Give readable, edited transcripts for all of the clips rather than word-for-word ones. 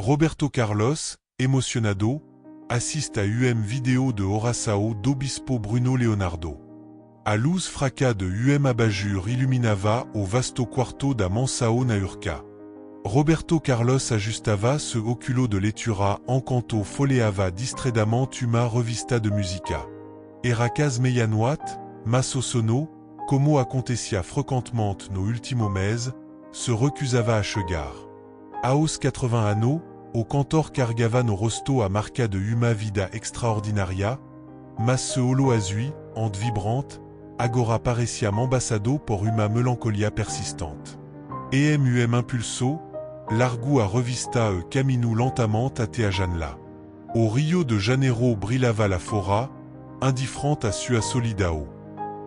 Roberto Carlos, emocionado, assiste à vidéo de Horação do Bispo Bruno Leonardo. A luz fraca de abajur iluminava o vasto quarto da mansão na urca. Roberto Carlos ajustava ce oculo de lettura encanto folheava distredamente uma revista de musica. Era cas meia-noite, mas o sono, como acontecia frequentemente no último mês, se recusava a chegar. Aos 80 anos, o cantor carregava no rosto a marca de uma vida extraordinaria, mas se olo azui, ante vibrante, agora parecia ambassado por uma melancolia persistente. Impulso, largo a revista e caminho lentamente até a janela. O Rio de Janeiro brilhava la fora, indiferente a sua solidão.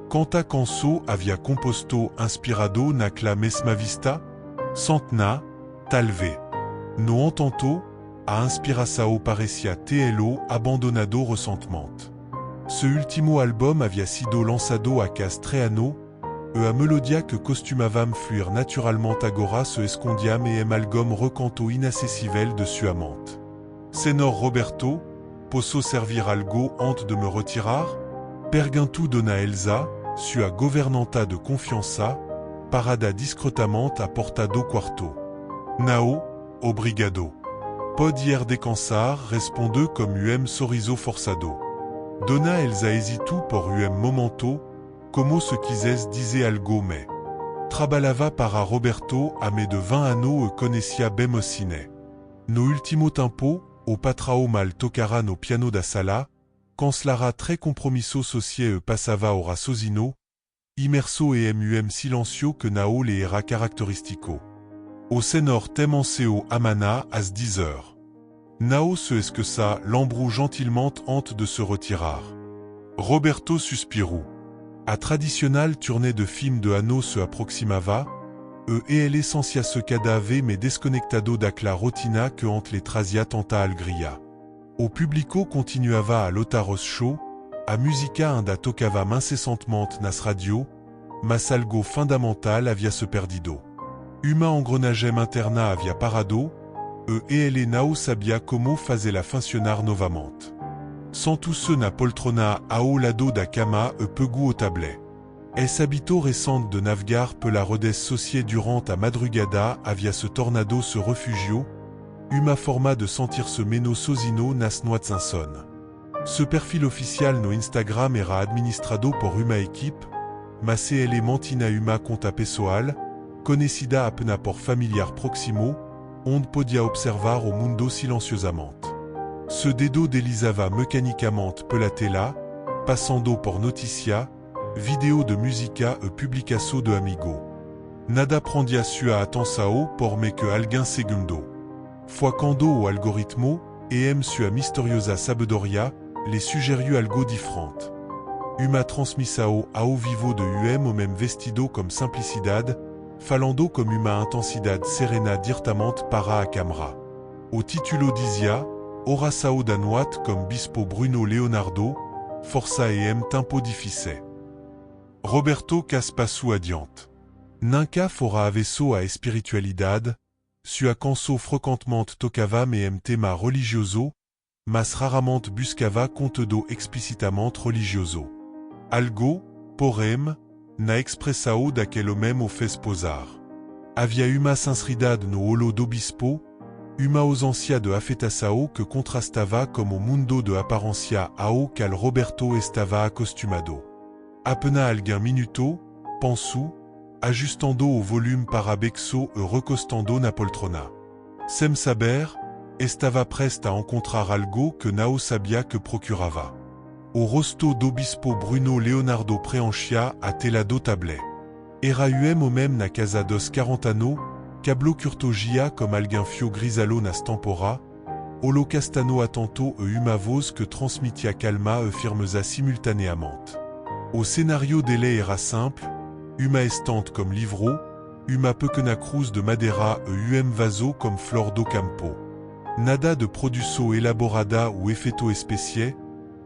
Quanta canção havia composto inspirado naquela mesma vista? Centena, talvez. No entanto, a inspiração parecia tê-lo abandonado recentemente. Ce último álbum havia sido lançado há quase 3 anos, e a melodia que costumavam fluir naturalmente agora se escondiam e algom recanto inacessível de sua mente. Senhor Roberto, posso servir algo antes de me retirar? Perguntou Dona Elsa, sua governanta de confiança, parada discretamente à porta do quarto. Não, obrigado. Pode ir descansar, respondeu como sorriso forçado. Dona Elsa hesitou por momento, como se quisesse dizer algo mais. Trabalhava para Roberto há mais de 20 anos e conhecia bem o cine. No último tempo, o patrão mal tocara no piano da sala, cancelara très compromisso socie e passava o raciocínio, imerso e silencio que não lhe era característico. O senhor temenceu amana às 10 heures. Não se esqueça l'embrou gentiment antes de se retirar. Roberto suspirou. A tradicional tournée de film de ano se aproximava, e ele sentia se cada vez mais desconectado daquela rotina que entre les trazia tanta alegria. O público continuava a lotar os shows, a música ainda tocava incessantemente nas radio, mas algo fundamental havia se perdido. Uma engrenagem interna havia parado, e ele não sabia como fazê-la funcionar novamente. Sentou-se na poltrona ao lado da cama e pegou o tablet. Esse hábito recente de navegar pela rodes sociée durant a madrugada havia se tornado se refugio, uma forma de sentir-se menos sozinho nas noites insonnes. Ce perfil oficial no Instagram era administrado por uma equipe, mas ele mantinha uma conta pessoal, conhecida apenas por familiar próximo, onde podia observar o mundo silenciosamente. Ce dedo deslizava mecanicamente pela tela, passando por notícia, vidéo de música e publicação de amigo. Nada prendia sua atenção por me que alguém segundo. Foi quando o algoritmo, sua misteriosa sabedoria, lhe sugeriu algo diferente. Uma transmissão ao vivo de o mesmo vestido com simplicidade, falando com uma intensidade serena diretamente para a câmera. O título dizia, Horação da noite com Bispo Bruno Leonardo, força tempo difícil. Roberto cas passou adiante. Nunca fora avesso a espiritualidade, sua canção frequentemente tocava tema religioso, mas raramente buscava conteúdo explicitamente religioso. Algo, porém, na expressão daquele homem o fez posar. Havia uma sinceridade no olo do bispo, uma ausência de afetação que contrastava com o mundo de aparência ao qual Roberto estava acostumado. Apenas alguém minuto, pensou, ajustando o volume para bexo e recostando na poltrona. Sem saber, estava prestes a encontrar algo que não sabia que procurava. O rosto do bispo Bruno Leonardo preenchia a tela do tablet. Era o mesmo na casa dos 40 anos, cablo curtogia como alguém fio grisalo nas tempora, olo castano atento e uma voz que transmitia calma e firmeza simultaneamente. O cenário dele era simple, uma estante comme livro, uma pequena cruz de madeira e vaso comme flor do campo. Nada de produção elaborada ou efeito espécie,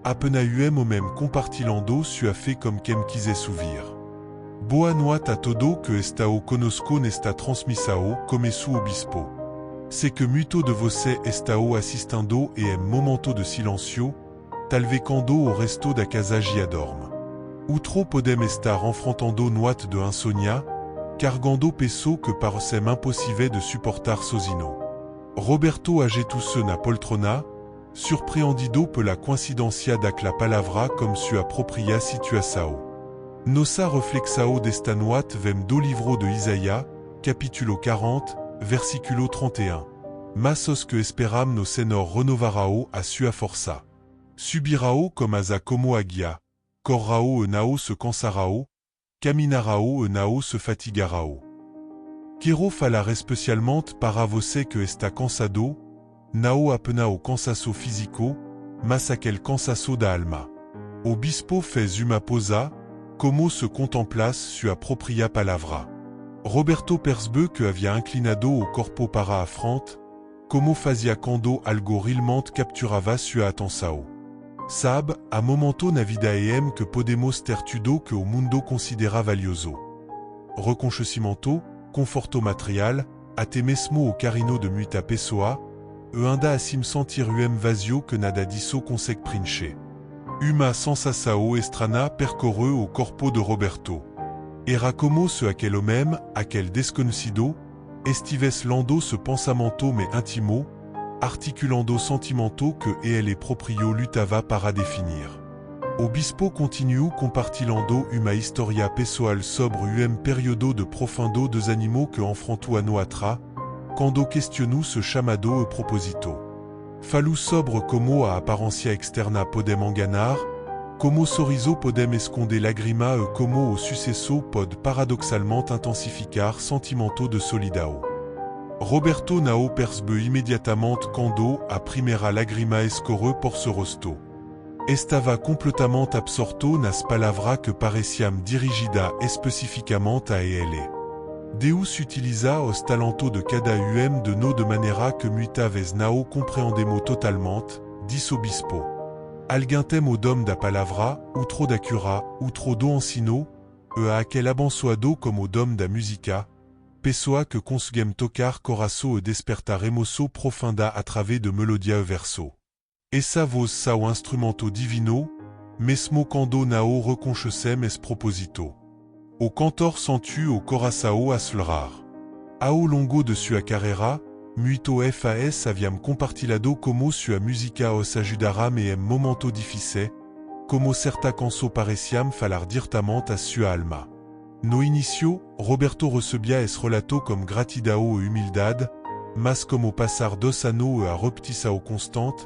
apenas o mesmo compartilhando sua fé como quem quisesse ouvir. Boa noite a todo que está o conosco nesta transmissão, começou o bispo. c'est que muto de voce estao assistindo et em momento de silencio, talvecando o resto da casa giadorme. Outro podem estar enfrentando noite de insomnia, cargando peso que parecem impossible de supportar sozinho. Roberto agetusse na poltrona, surpreendido pela coincidencia la palavra comme sua propria situação. Nossa reflexao desta noite vem do livro de Isaïa, capítulo 40, versiculo 31. Mas os que esperam no Senhor renovarao a sua força. Subirao comme asa como aguia, corrao e nao se cansarao, caminarao e nao se fatigarao. Quero falar especialmente para você que está cansado, nao apenas o cansaço físico, mas aquele cansaço da alma. O bispo fez uma pausa, como se contemplasse sua propria palavra. Roberto percebeu que havia inclinado o corpo para a frente, como fazia quando algo realmente capturava sua atenção. Sabe, a momento na vida em que podemos ter tudo que o mundo considera valioso. Reconhecimento, conforto material, até mesmo o carinho de muita pessoa, e ainda assim sentir vazio que nada disso consegue preencher. Uma sensação estranha percorreu o corpo de Roberto. Era como se aquele homem, aquele desconhecido, estivesse lendo ce pensamento me intimo, articulando o sentimento que ele próprio lutava para definir. O bispo continuou compartilhando uma história pessoal sobre período de profundo desanimo que enfrentou ano atrás, quando questionou ce chamado e propósito. Falou sobre como a aparência externa podem enganar, como o sorriso podem esconder lágrima e como o sucesso pode paradoxalmente intensificar sentimento de solidão. Roberto não percebeu imediatamente quando a primeira lágrima escorreu por seu rosto. Estava completamente absorto nas palavras que pareciam dirigidas especificamente a ele. Deus utiliza os talentos de cada de nous de maneira que muitas vezes não compreendemos totalmente, disse o bispo. Alguém tem o dom da palavra, outro da cura, outro do ensino, e há aquele abençoado como o dom da música, pessoa que conseguem tocar coração e despertar emoção profunda através de melodia e verso. Essa voz são instrumento divino, mesmo quando não reconhecem esse propósito. O cantor sentiu o coração acelerar. Ao longo de sua carreira, muito faz haviam compartilhado como sua música os ajudara em momentos difíceis, como certa canção pareciam falar diretamente a sua alma. No início, Roberto recebia esse relato como gratidão e humildade, mas como passar dos anos e a repetição constante,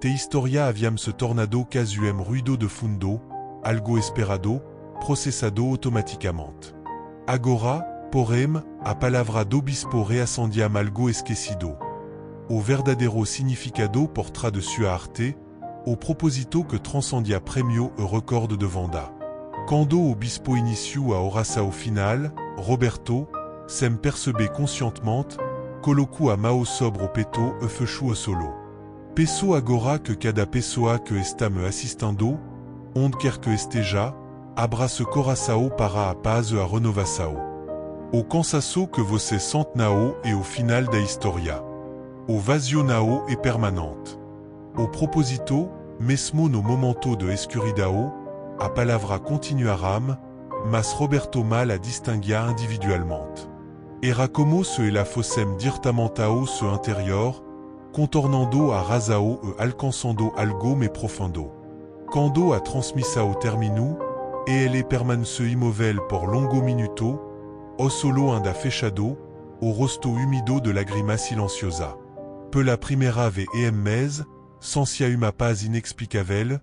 te historia haviam se tornado quase ruído de fundo, algo esperado, processado automaticamente. Agora, porém, a palavra do bispo reacendia algo esquecido. O verdadeiro significado por trás de sua arte, o propósito que transcendia premio e recorde de venda. Quando o bispo iniciou a oração final, Roberto, sem perceber conscientemente, colocou a mão sobre o peito e fechou o solo. Peço agora que cada pessoa que está me assistindo, onde quer que esteja, abra seu coração para a paz e a renovação. O cansaço que você sente nao é o final da história. O vazio nao é permanente. O propósito, mesmo no momento de escuridão, a palavra continuará, mas Roberto mal a distinguia individualmente. Era como se ela fossem diretamente ao seu interior, contornando a razão e alcançando algo mais profundo. Quando a transmissão terminou, e ele permaneceu imóvel por longo minuto, o solo ainda fechado, o rosto úmido de lágrima silenciosa. Pela primeira vez mês, sentia uma paz inexplicável,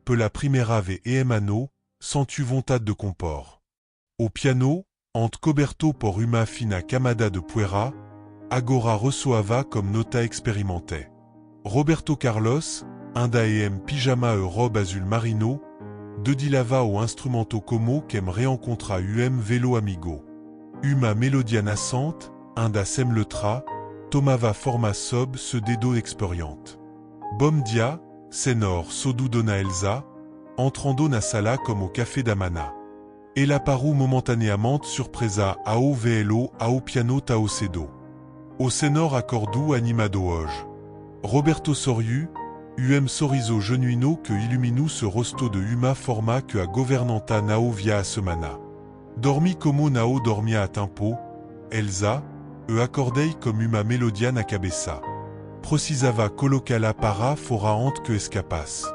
pela primeira vez ano, sentiu vontade de compor. Au piano, ante coberto por uma fina camada de poeira, agora ressoava comme nota experimenté. Roberto Carlos, ainda pyjama e robe azul marino, dedilava o instrumento como quem reencontra velo amigo. Uma melodia nascente, ainda sem letra, tomava forma sob ce dedo experiente. Bom dia, Senhor sodu dona Elsa, entrando na sala como au café d'Amana. Ela parou momentaneamente surpresa ao velo ao piano tao cedo. O senor accordu animado hoje. Roberto Soriu, sorriso genuino que illuminu ce rosto de huma forma que a governanta nao via a semana. Dormi como nao dormia a tempo, Elsa, acordei comme uma melodia na cabeça. Precisava colocá-la para fora ante que escapasse.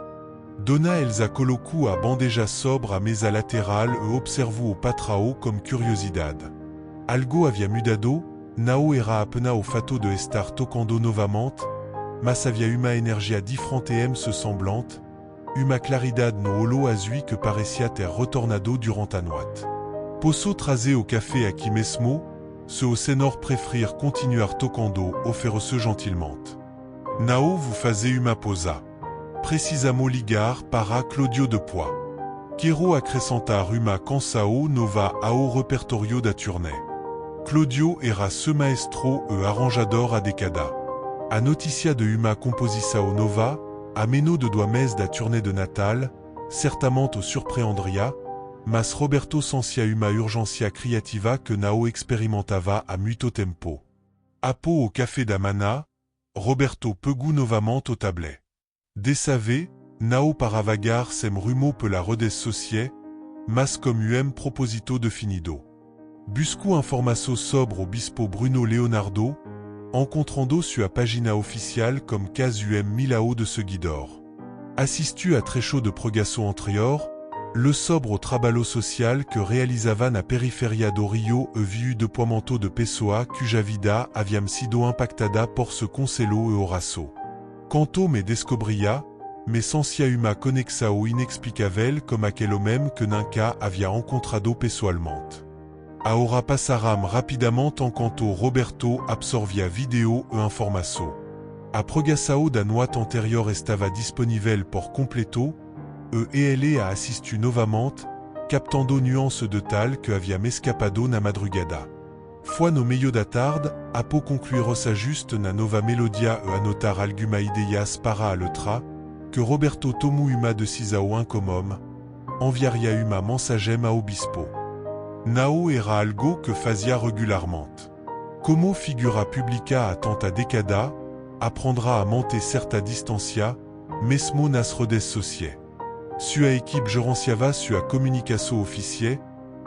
Dona Elsa colocu a bandeja sobre a mesa lateral observu o patrao comme curiosidade. Algo havia mudado, nao era apena o fato de estar tocando novamente, mas havia uma energia diferente se semblante, uma claridade no holo azul que parecia ter retornado durant a noite. Posso trazer o café aqui mesmo, se o senor preferir continuar tocando, oferece gentilmente. Nao vous fazer uma posa. Precisamo ligar para Claudio de Poix. Quero acrescentar uma canção nova ao repertório da turnê. Claudio era ce maestro arranjador a década. A noticia de uma composição nova, a meno de dois meses da turnê de Natal, certamente o surpreendria, mas Roberto sentia uma urgência criativa que nao experimentava a muito tempo. Apo au café da Mana, Roberto pegou novamente o tablet. Dessave, nao para vagar sem rumo pela redessocie, mas como proposito definido. Busco informaço sobre o bispo Bruno Leonardo, encontrando sua página oficial comme cas milao de seguidor. Assistu a trecho de pregaço anterior, le sobre trabalho social que realizava na periferia do Rio viu depoimento de pessoa cuja vida haviam sido impactada por ce conselho Horaço. Quanto me descobria, me sentia uma conexão inexplicável como aquele homem que nunca havia encontrado pessoalmente. Ahora passaram rapidamente enquanto Roberto absorvia vídeo e informação. A pregação da noite anterior estava disponível por completo, e ele a assistu novamente, captando nuances de tal que havia me escapado na madrugada. Foi no meio da tarde, apo concluir-se juste na nova melodia e anotar alguma ideias para a letra, que Roberto tomou uma decisão incomum, enviaria uma mensagem ao bispo. Nao era algo que fazia regularmente. Como figura pública a tanta década, aprendra a manter certa distância, mesmo nas redes sociais. Sua equipe gerenciava sua comunicação oficial,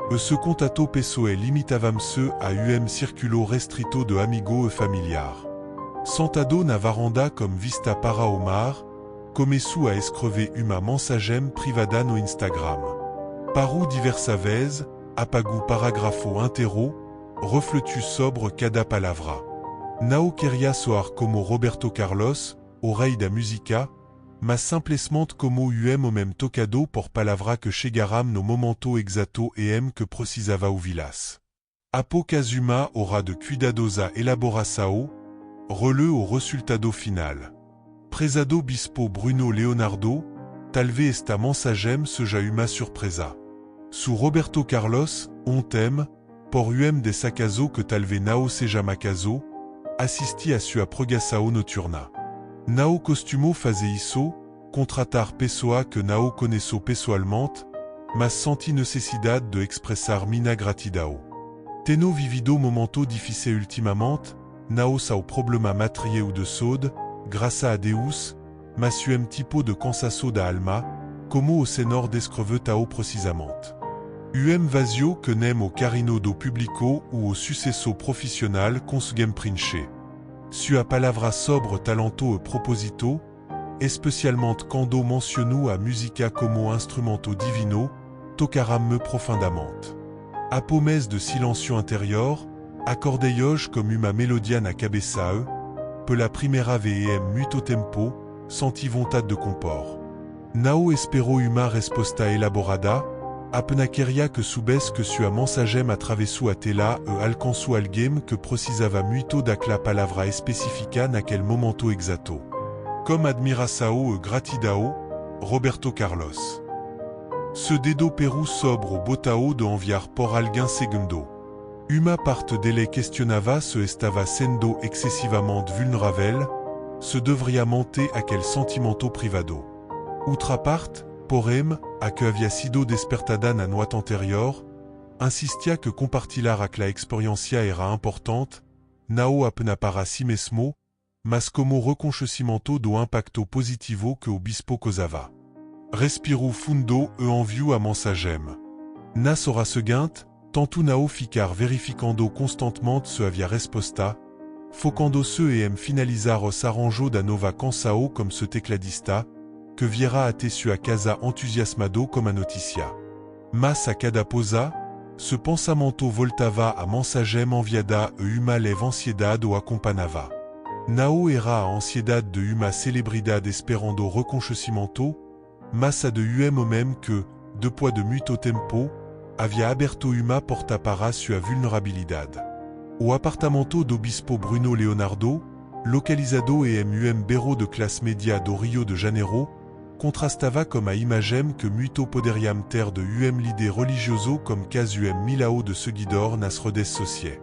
e ce contato pessoal limitavam-se a círculo restrito de amigo e familiar. Sentado na varanda comme vista para o mar, começou a escrever uma mensagem privada no Instagram. Parou diversas vezes, apagou paragrafo inteiro, refletiu sobre cada palavra. Nao queria soar como Roberto Carlos, o rei da música, mas simplesmente como o mesmo tocado por palavra que chegaram no momento exato e que precisava ouvi-las. Apo Kazuma ora de cuidadosa elaboração, releu o resultado final. Prezado bispo Bruno Leonardo, talvez esta mensagem seja uma surpresa. Su Roberto Carlos, tem, por dessa caso que talvez nao seja macaso, assisti a sua pregação noturna. Nao costumo fazer isso, contratar pessoa que nao conheço pessoalmente, mas senti necessidade de expressar minha gratidão. Teno vivido momento difícil ultimamente, nao sau problema material de saúde, graças a Deus, mas tipo de cansaço da alma, como o senor descreve tao precisamente. Vazio que nem o carino do público ou o sucesso profissional conseguem preencher. Sua palavra sobre talento e proposito, especialmente quando menciono a música como instrumento divino, tocaram-me profundamente. Após mês de silêncio interior, acordei hoje como uma melodia na cabeça pela primeira vez em muito tempo, senti vontade de compor. Nao espero uma resposta elaborada, apenas queria que soubesse que sua mensagem atravessou a tela e alcançou alguém que precisava muito daquela palavra específica naquele momento exato. Como admiração e gratidão, Roberto Carlos. Se dedo peru sobre o botao de enviar por alguém segundo. Uma parte dele questionava se estava sendo excessivamente vulnerável, se deveria manter aquele sentimento privado. Outra parte, porém, a que havia sido despertada na noite anterior, insistia que compartilhar aquela experiência era importante, nao appena para si mesmo, mas como reconhecimento do impacto positivo que o bispo causava. Respiro fundo e envio a mensagem. Nas ora seguinte, tanto nao ficar verificando constantemente se havia resposta, focando-se em finalizar os arranjos da nova canção como se tecladista, que viera até sua casa entusiasmado como a notícia. Mas a cada pausa, ce pensamento voltava a mensagem enviada e uma leve ansiedade o acompanhava. Nao era a ansiedade de uma celebridade esperando reconhecimento, mas a de même que, depois de muito tempo, havia aberto uma porta para sua vulnerabilidade. O apartamento do bispo Bruno Leonardo, localizado em bureau de classe média do Rio de Janeiro, contrastava comme a imagem que muito poderiam ter de líder religioso comme cas milao de seguidor nas redes sociais.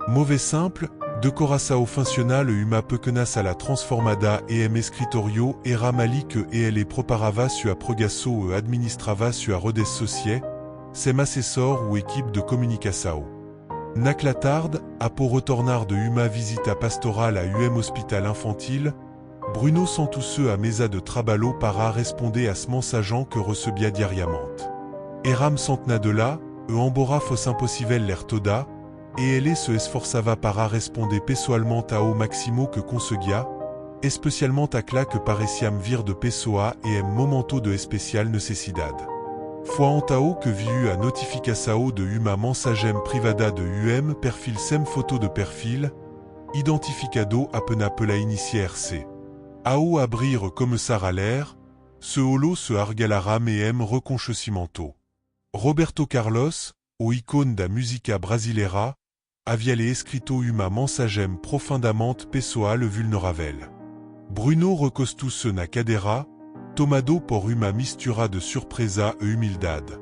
Mauvais simple, decoração funcional e uma pequena sala transformada escritorio era mali que ele preparava sua pregação e administrava sua redes sociais, sem assessor ou équipe de comunicação. Naquela tarde, após retornar de uma visita pastoral a hospital infantil, Bruno sentou-se à mesa de trabalho para responder a ce mensagem que recebia diariamente. Eram centena de lá, e embora fosse impossível ler toda, e ele se esforçava para responder pessoalmente ao máximo que conseguia, especialmente àquela que pareciam vir de pessoa e em momento de especial necessidade. Foi então que viu a notificação de uma mensagem privada de perfil sem foto de perfil, identificado apenas pela iniciar-se. Ao abrir começar a ler, ce holo se argalara em reconhecimento. Roberto Carlos, o ícone da música brasileira, havia lhe escrito uma mensagem profundamente pessoal e vulnerável. Bruno recostou-se na cadeira, tomado por uma mistura de surpresa e humildade.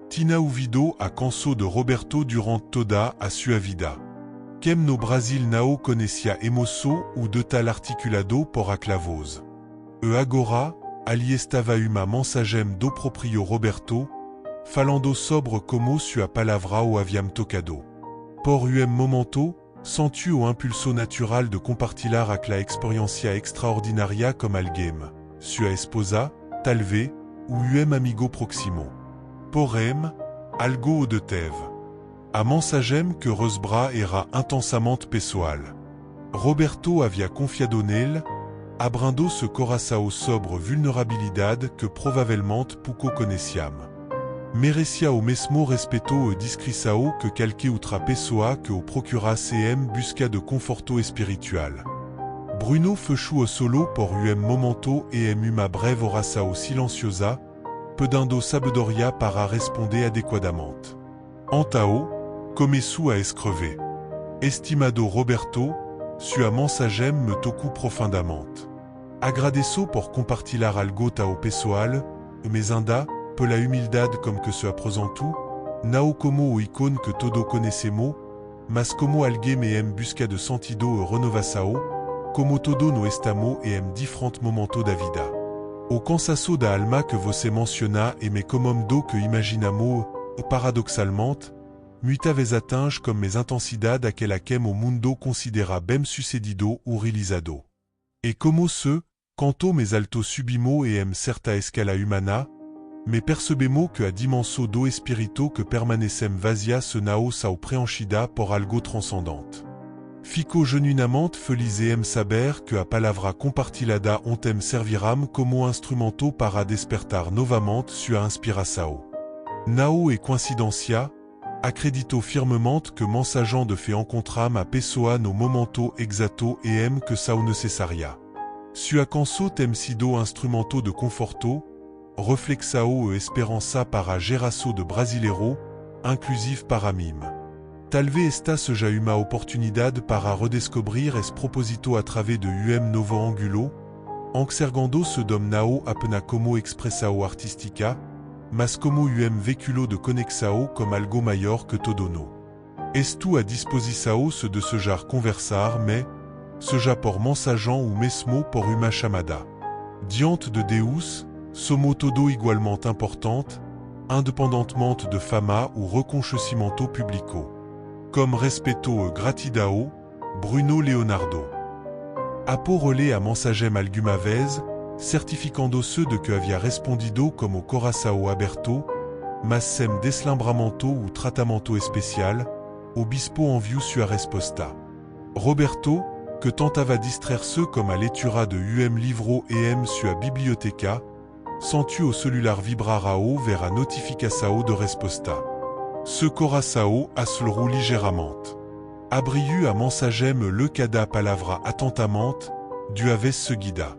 Tinha ouvido a canção de Roberto durante toda a sua vida. Quem no Brasil não conhecia emoção ou de tal articulado por aquela voz. E agora, ali estava uma mensagem do próprio Roberto, falando sobre como sua palavra o haviam tocado. Por momento, sentiu o impulso natural de compartilhar aquela experiência extraordinária com alguém, sua esposa, talvez, ou amigo próximo. Porém, algo de teve. A mensagem que recebera era intensamente pessoal. Roberto havia confiado nele, abrindo ce coração sobre vulnerabilidade que provavelmente pouco conhecíamos. Merecia o mesmo respeto e discrição que qualquer outra pessoa que o procurasse em busca de conforto espiritual. Bruno fechou o solo por momento e em uma breve oração silenciosa, pedando sabedoria para responder adequadamente. Então, começou a escrever. Estimado Roberto, sua mensagem me tocou profundamente. Agradeço por compartilhar algo tão pessoal, mas ainda, pela humildade como que se apresentou, não como o ícone que todos conhecemos, mas como alguém em busca de sentido e renovação, como todos nós estamos em diferentes momentos da vida. O cansaço da alma que você menciona é me como do que imaginamos, paradoxalmente, muitas vezes atinge como mes intensidades aquela que o mundo considera bem sucedido ou realizado. E como se, quanto mes alto subimos e em certa escala humana, me percebemos que a dimensão do espírito que permanecem vazia se não sao preenchida por algo transcendente. Fico genuinamente feliz em saber que a palavra compartilhada ontem servirá como instrumento para despertar novamente sua inspiração. Não é coincidência, acredito firmemente que mensagem de fe encontram a pessoa no momento exato e em que sao necessária. Sua canção tem sido instrumento de conforto, reflexão e esperança para a geração de brasileiros, inclusive para mim. Talvez esta seja uma oportunidade para redescobrir esse propósito através de novo ângulo, enxergando-se dom não apenas como expressão artística, mas como véhicule de conexão como algo maior que todo nós. Estou à disposição se desejar conversar, mas, seja por mensagem ou mesmo por uma chamada. Diante de Deus, somos todos igualmente importantes, independentemente de fama ou reconhecimento público. Comme respeto e gratidão, Bruno Leonardo. Apo relé a mensagem alguma vez, certificando se de que havia respondido como coração aberto, mas sem deslambramento ou tratamento especial, o bispo enviou sua resposta. Roberto, que tentava distraire-se comme a leitura de livro sua biblioteca, sentiu o celular vibrar vers a notificação de resposta. Ce coração acelerou ligeiramente. Abriu a mensagem le cada palavra atentamente, du vez seguida.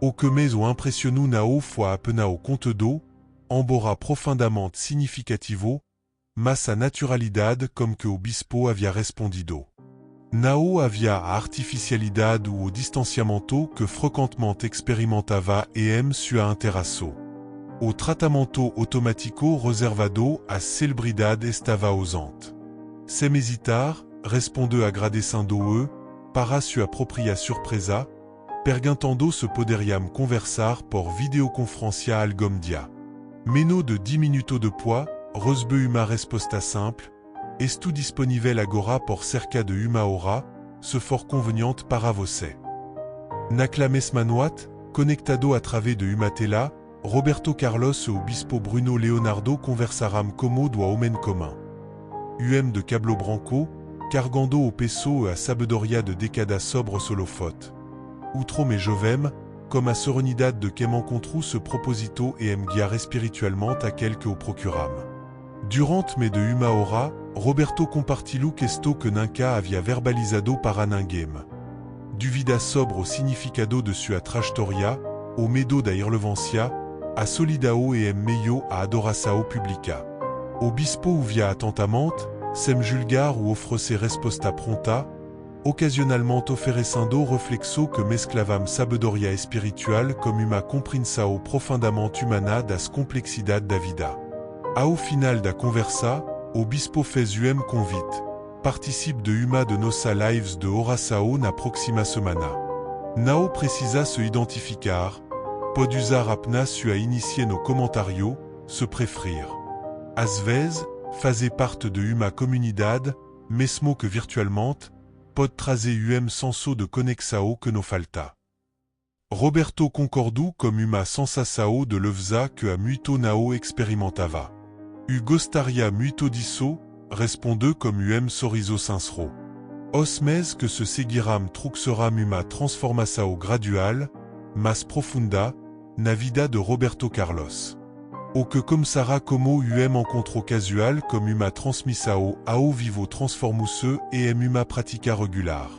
O que mais o impressionou nao foi apenas o conteúdo, embora profundamente significativo, mas a naturalidade como que o bispo havia respondido. Nao havia a artificialidade ou o distanciamento que frequentemente experimentava sua interação. O tratamento automático reservado à celebridade estava ausente. Sem hesitar, respondeu agradecendo para sua própria surpresa, perguntando se poderiam conversar por videoconferência algum dia. Menos de 10 minutos depois, recebeu uma resposta simple: estou disponível agora por cerca de uma hora, se for conveniente para você. Naquela mesma noite, conectado através de uma tela, Roberto Carlos e o bispo Bruno Leonardo conversaram como do homem comum. De cabelo branco, cargando o peso a sabedoria de década sobre solofote. Outro mais jovem, comme a serenidade de quem encontrou ce proposito guiar espirituellement aquele que o procuram. Durant mais de uma hora, Roberto compartilhou questo que nunca havia verbalizado para ninguém. Duvida sobre o significado de sua trajetória, o medo da irrelevância, a solidão meio a adoração pública. O bispo ouvia atentamente, sem julgar ou oferecer resposta pronta, ocasionalmente oferecendo reflexo que mesclavam sabedoria espiritual com uma compreensão profundamente humana das complexidades da vida. Ao final da conversa, o bispo fez convite. Participe de uma de nossas lives de oração na próxima semana. Não precisa se identificar, pode usar apenas sua iniciar no comentário, se preferir. Às vezes, fazer parte de uma comunidade, mesmo que virtualmente, pode trazer senso de conexão que nos falta. Roberto concordou como uma sensação de leveza que a muito nao experimentava. Gostaria muito disso, respondeu como sorriso sincero. Os meses que se seguiram trouxeram uma transformação gradual, mas profunda, na vida de Roberto Carlos. O que começara como encontro casual como uma transmissão ao vivo transformou-se uma prática regular.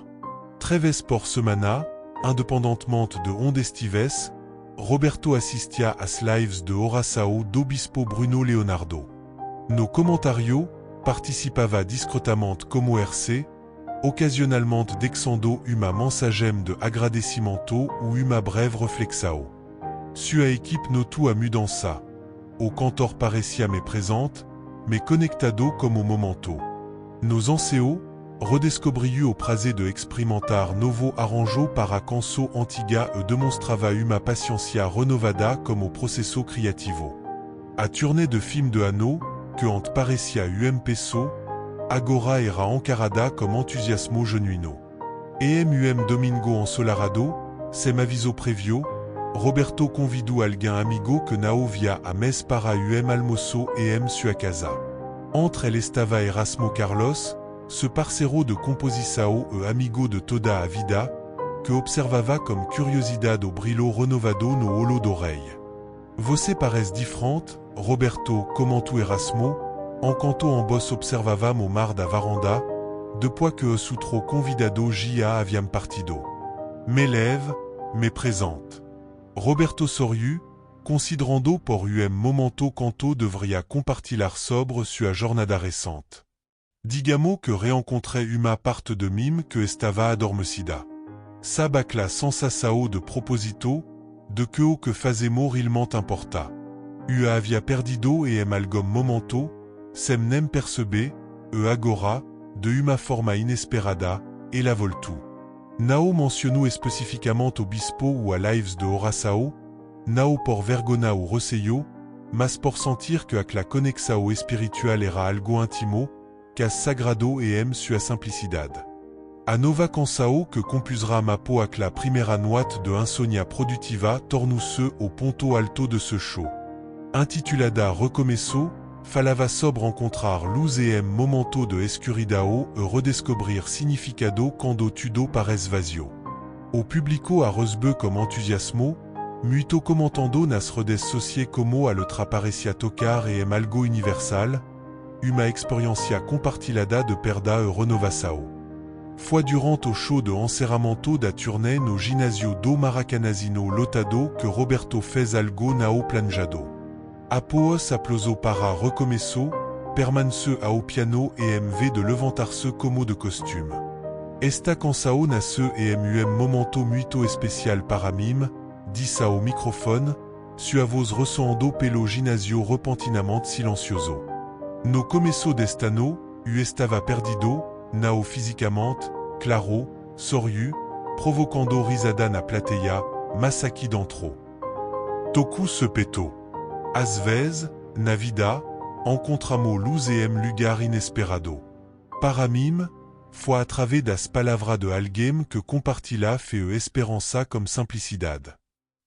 3 vezes por semana, independentemente de onde estivesse, Roberto assistia às lives de oração do bispo Bruno Leonardo. No comentário, participava discretamente como RC, ocasionalmente deixando uma mensagem de agradecimento ou uma breve reflexão. Sua equipe notou a mudança. O cantor parecia mais presente, mais conectado como momento. Nos anciãos, redescobriu o prazer de experimentar novo arranjo para canção antiga e demonstrava uma paciência renovada como processo criativo. A turnê de filme de Hanno, que antes parecia peso, agora era encarada como entusiasmo genuíno. Domingo ensolarado, sem aviso prévio, Roberto convidou alguém amigo que não via a mês para almoço sua casa. Entre ele estava Erasmo Carlos, ce parceiro de composição e amigo de toda a vida, que observava com curiosidade o brilho renovado no olho d'oreille. Você parece diferente, Roberto, comentou Erasmo, enquanto ambos observavam o mar da varanda, depois que os outros convidados já haviam partido. Mais leve, mais présente. Roberto sorriu, considerando por momento quanto deveria compartilhar sobre sua jornada recente. Digamos que rencontrei uma parte de mim que estava adormecida. Sabe aquela sensação de propósito, de que o que fazemos realmente importa. Havia perdido algum momento, sem nem perceber, agora, de uma forma inesperada, ela voltou. Não mencionou especificamente o bispo ou a lives de oração, não por vergonha ou receio, mas por sentir que aquela conexão espiritual era algo íntimo, que sagrado sua simplicidade. A nova cansao que compusera mapo ac la primera nuat de insomnia produtiva tornuse au ponto alto de ce show. Intitulada Recomeço, falava sobre encontrar luz em momento de escuridão e redescobrir significado quando tudo parece vazio. O publico a resbe comme entusiasmo, muito comentando nas redes sociais como a letra parecia tocar e em algo universal, uma experiencia compartilhada de perda e renovação. Foi durante o show de encerramento da turnê no ginásio do Maracanãzinho lotado que Roberto fez algo não planejado. Após aplauso para Recomeço, permanece ao piano e em de levantar-se como de costume. Esta canção nasce e em momento muito especial para mim, disse ao microfone, sua voz ressoando pelo ginásio repentinamente silencioso. No começo deste ano, eu estava perdido, não fisicamente, claro, sorriu, provocando risada na plateia, mas aqui dentro. Toku se petou. Às vezes, na vida, encontramos luz e lugar inesperado. Para mim, foi através das palavras de alguém que compartilha fe esperança comme simplicidade.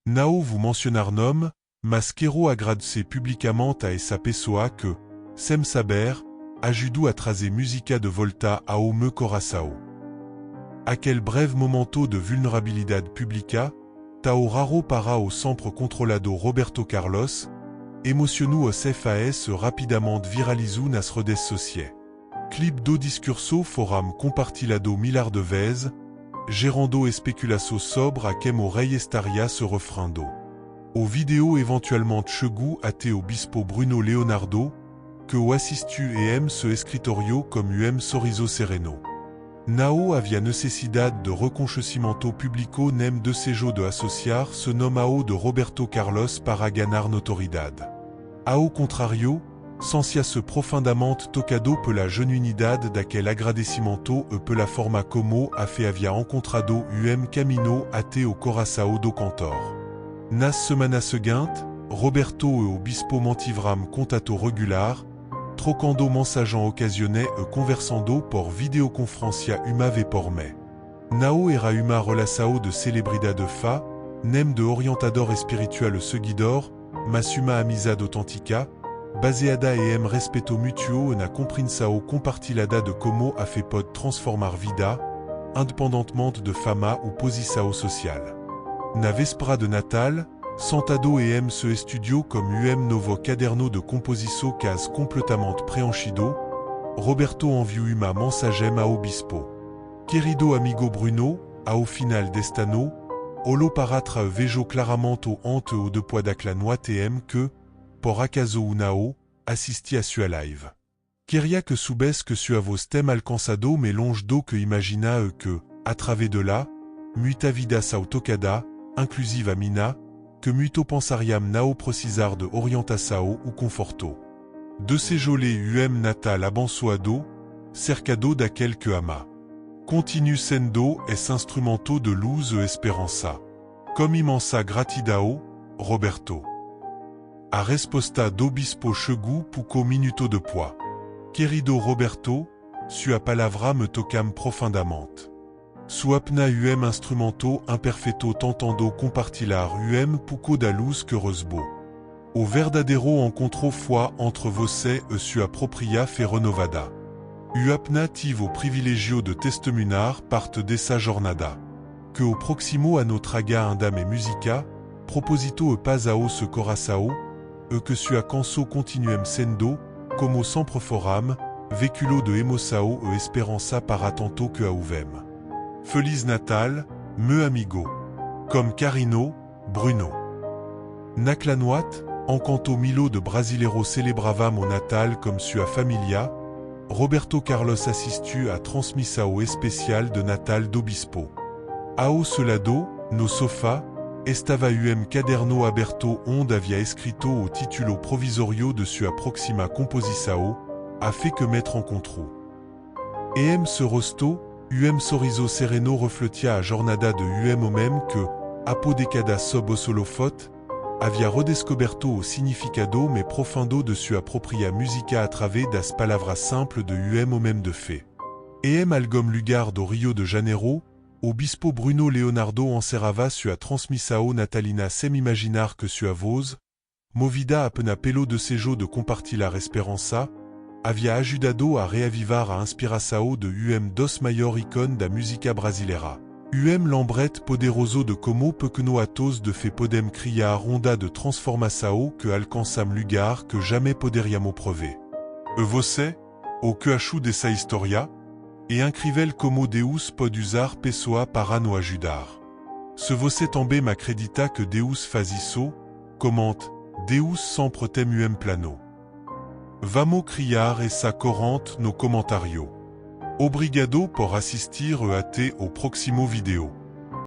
Não vou mencionar nome, mas quero agradecer publicamente a essa pessoa que, sem saber, ajudou a trazer música de volta ao meu coração. Aquele breve momento de vulnerabilidade pública, tão raro para o sempre controlado Roberto Carlos, emocionou os FAS rapidamente viralizou nas redes sociais. Clip do discurso foram compartilhado milhares de vezes, gerando especulação sobre a quem o rei estaria se refrando. O vídeo eventualmente chegou até o bispo Bruno Leonardo, que o assistiu e se escritorio como sorriso sereno. Não havia necessidade de reconhecimento público nem desejo de associar ce nome ao de Roberto Carlos para ganhar notoriedade. Ao contrário, sentia-se profundamente tocado pela genuinidade daquele agradecimento e pela forma como a fe havia encontrado caminho até o coração do cantor. Nas semanas seguintes, Roberto e o bispo mantiveram contato regular, trocando mensagens ocasionais e conversando por videoconferência uma vez por mês. Não era uma relação de celebridade fá, nem de orientador espiritual seguidor, mas uma amizade autêntica, baseada em respeito mútuo e na compreensão compartilhada de como a fe pode transformar vida, independentemente de fama ou posição social. Na véspera de Natal, sentado em seu estúdio como novo caderno de composição quase completamente preenchido, Roberto enviou uma mensagem ao bispo. Querido amigo Bruno, ao final deste ano, olo paratra vejo claramente o ante o depois daquela noite que, por acaso ou não, assisti a sua live. Queria que soubesse que sua voz tem alcançado mais longe do que imagina e que, a través de lá, muita vida sau tocada, inclusive a mina, que muito pensariam não precisar de orientação ou conforto. Desejole Natal abençoado, cercado daquele que ama. Continue sendo esse instrumento de luz e esperança. Com imensa gratidão, Roberto. A resposta do bispo chegou pouco minuto depois. Querido Roberto, sua palavra me tocam profundamente. Sua pna instrumento imperfeito tentando compartilhar pouco da luz que resbo. O verdadeiro encontro foi entre você e sua própria fe renovada. Uapna tive o privilégio de testemunhar parte dessa jornada. Que o próximo ano traga andame música, proposito e paz ao seu coração, e que sua canção continuem sendo, como sempre foram, véhiculo de emoção e esperança para tanto que auvem. Feliz Natal, meu amigo. Comme Carino, Bruno. Naquela noite, enquanto milo de brasileiros celebravam o Natal comme sua família, Roberto Carlos assistiu à transmissão especial de Natal do bispo. Ao seu lado, no sofá, estava caderno aberto onde havia escrito o título provisorio de sua próxima composição, a fe que mettre encontrou. E se rosto, sorriso sereno refletia a jornada de o mesmo que, apodecada sob o holofote, havia redescoberto o significado mais profundo de sua própria música a través das palavras simples de o mesmo de fe. Eem algom lugar do Rio de Janeiro, o bispo Bruno Leonardo encerrava sua transmissao natalina sem-imaginar que sua voz, movida apena pelo desejo de compartilhar esperança, havia ajudado a reavivar a inspiração de dos maior icon da música brasileira. Lembret poderoso de como pequeno atos de fe podem criar onda de transformação que alcançam lugar que jamais poderiamo prover. E você, o que acho dessa história? E incrível como Deus pode usar pessoa para nos ajudar. Se você também m'acredita que Deus faz isso, comente, Deus sempre tem plano. Vamos criar essa corrente no comentário. Obrigado por assistir e até au próximo vídeo.